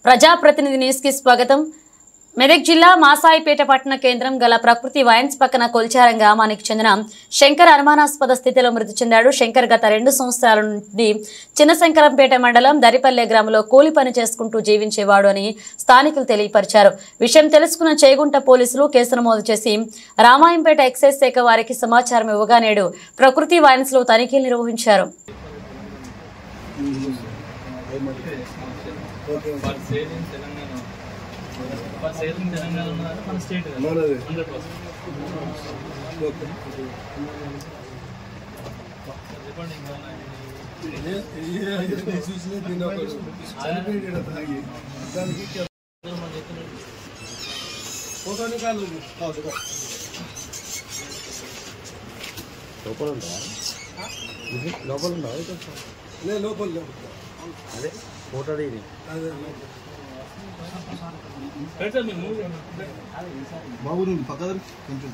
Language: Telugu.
ప్రజాప్రతినిధి న్యూస్ కి స్వాగతం. మెదక్ జిల్లా మాసాయిపేట పట్టణ కేంద్రం గల ప్రకృతి వైన్స్ పక్కన కొల్చారం గ్రామానికి చెందిన శంకర్ అనుమానాస్పద స్థితిలో మృతి చెందాడు. శంకర్ గత 2 సంవత్సరాల నుండి చిన్నశంకరంపేట మండలం దరిపల్లె గ్రామంలో కూలి పని చేసుకుంటూ జీవించేవాడు అని స్థానికులు తెలియపరిచారు. విషయం తెలుసుకున్న చేగుంట పోలీసులు కేసు నమోదు చేసి రామాయంపేట ఎక్సైజ్ శాఖ వారికి సమాచారం ఇవ్వగా నేడు ప్రకృతి వైన్స్ లో తనిఖీలు నిర్వహించారు. అదే ఫోటో బాబు పక్క కొంచెం